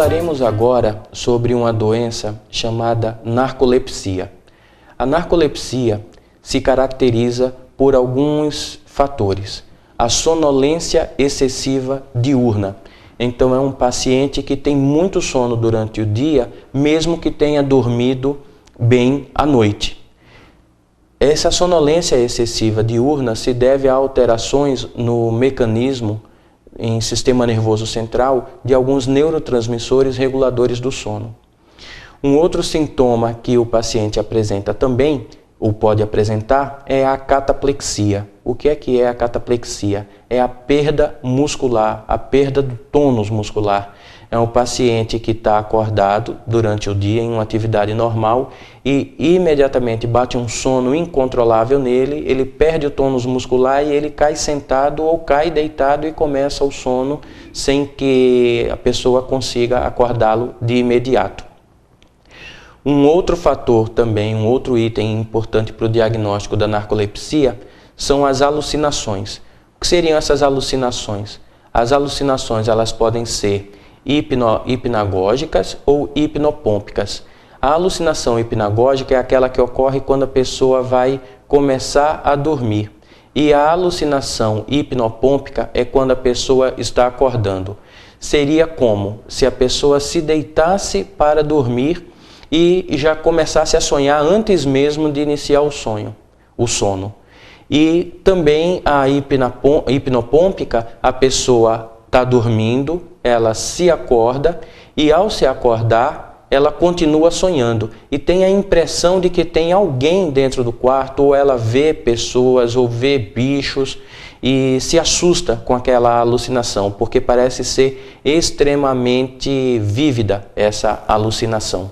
Falaremos agora sobre uma doença chamada narcolepsia. A narcolepsia se caracteriza por alguns fatores. A sonolência excessiva diurna. Então é um paciente que tem muito sono durante o dia, mesmo que tenha dormido bem à noite. Essa sonolência excessiva diurna se deve a alterações no mecanismo em sistema nervoso central de alguns neurotransmissores reguladores do sono. Um outro sintoma que o paciente apresenta também, ou pode apresentar, é a cataplexia. O que é a cataplexia? É a perda muscular, a perda do tônus muscular. É um paciente que está acordado durante o dia em uma atividade normal e imediatamente bate um sono incontrolável nele, ele perde o tônus muscular e ele cai sentado ou cai deitado e começa o sono sem que a pessoa consiga acordá-lo de imediato. Um outro fator também, um outro item importante para o diagnóstico da narcolepsia são as alucinações. O que seriam essas alucinações? As alucinações elas podem ser hipnagógicas ou hipnopômpicas. A alucinação hipnagógica é aquela que ocorre quando a pessoa vai começar a dormir. E a alucinação hipnopômpica é quando a pessoa está acordando. Seria como se a pessoa se deitasse para dormir e já começasse a sonhar antes mesmo de iniciar o sono. E também a hipnopômpica, a pessoa está dormindo, ela se acorda e ao se acordar, ela continua sonhando e tem a impressão de que tem alguém dentro do quarto, ou ela vê pessoas ou vê bichos e se assusta com aquela alucinação, porque parece ser extremamente vívida essa alucinação.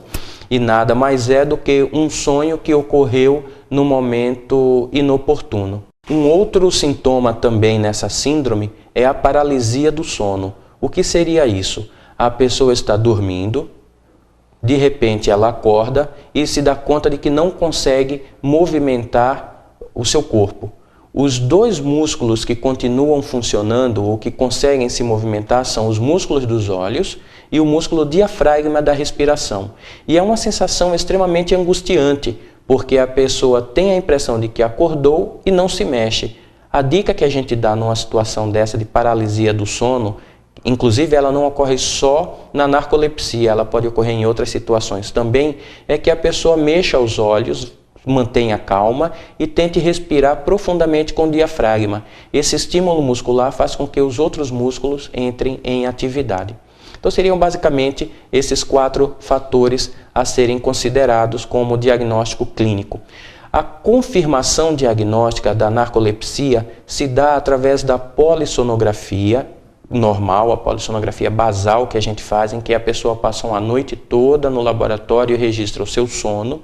E nada mais é do que um sonho que ocorreu no momento inoportuno. Um outro sintoma também nessa síndrome é a paralisia do sono. O que seria isso? A pessoa está dormindo, de repente ela acorda e se dá conta de que não consegue movimentar o seu corpo. Os dois músculos que continuam funcionando ou que conseguem se movimentar são os músculos dos olhos e o músculo diafragma da respiração. E é uma sensação extremamente angustiante, porque a pessoa tem a impressão de que acordou e não se mexe. A dica que a gente dá numa situação dessa de paralisia do sono, inclusive ela não ocorre só na narcolepsia, ela pode ocorrer em outras situações também, é que a pessoa mexa os olhos, mantenha calma e tente respirar profundamente com o diafragma. Esse estímulo muscular faz com que os outros músculos entrem em atividade. Então seriam basicamente esses 4 fatores a serem considerados como diagnóstico clínico. A confirmação diagnóstica da narcolepsia se dá através da polissonografia normal, a polissonografia basal que a gente faz, em que a pessoa passa uma noite toda no laboratório e registra o seu sono,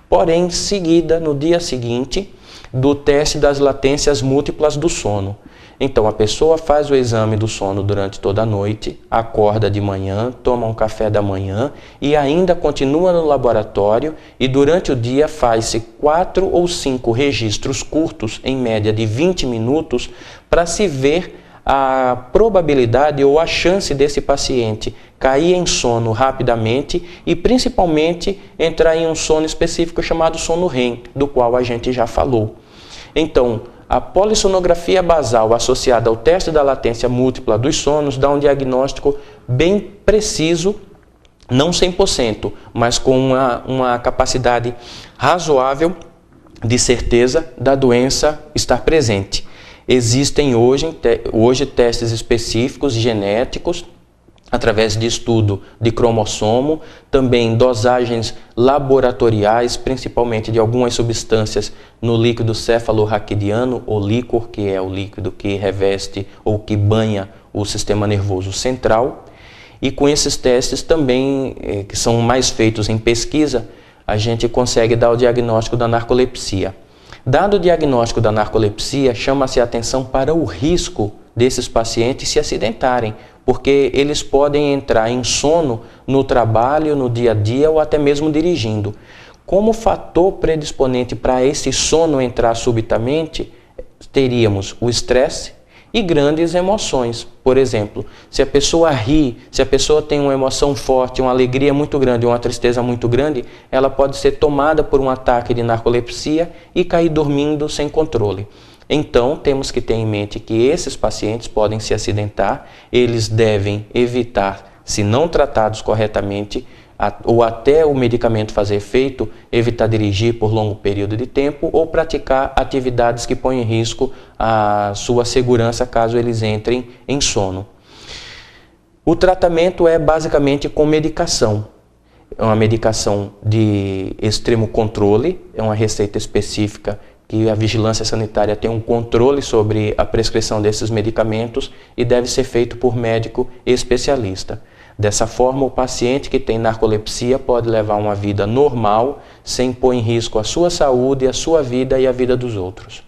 porém seguida no dia seguinte do teste das latências múltiplas do sono. Então a pessoa faz o exame do sono durante toda a noite, acorda de manhã, toma um café da manhã e ainda continua no laboratório e durante o dia faz-se 4 ou 5 registros curtos, em média de 20 minutos, para se ver a probabilidade ou a chance desse paciente cair em sono rapidamente e principalmente entrar em um sono específico chamado sono REM, do qual a gente já falou. Então, a polissonografia basal associada ao teste da latência múltipla dos sonos dá um diagnóstico bem preciso, não 100%, mas com uma capacidade razoável de certeza da doença estar presente. Existem hoje testes específicos genéticos, através de estudo de cromossomo, também dosagens laboratoriais, principalmente de algumas substâncias no líquido cefalorraquidiano, ou líquor, que é o líquido que reveste ou que banha o sistema nervoso central. E com esses testes também, que são mais feitos em pesquisa, a gente consegue dar o diagnóstico da narcolepsia. Dado o diagnóstico da narcolepsia, chama-se a atenção para o risco desses pacientes se acidentarem, porque eles podem entrar em sono no trabalho, no dia a dia ou até mesmo dirigindo. Como fator predisponente para esse sono entrar subitamente, teríamos o estresse e grandes emoções. Por exemplo, se a pessoa ri, se a pessoa tem uma emoção forte, uma alegria muito grande, uma tristeza muito grande, ela pode ser tomada por um ataque de narcolepsia e cair dormindo sem controle. Então, temos que ter em mente que esses pacientes podem se acidentar, eles devem evitar, se não tratados corretamente, ou até o medicamento fazer efeito, evitar dirigir por longo período de tempo ou praticar atividades que põem em risco a sua segurança caso eles entrem em sono. O tratamento é basicamente com medicação. É uma medicação de extremo controle, é uma receita específica que a vigilância sanitária tem um controle sobre a prescrição desses medicamentos e deve ser feito por médico especialista. Dessa forma, o paciente que tem narcolepsia pode levar uma vida normal, sem pôr em risco a sua saúde, a sua vida e a vida dos outros.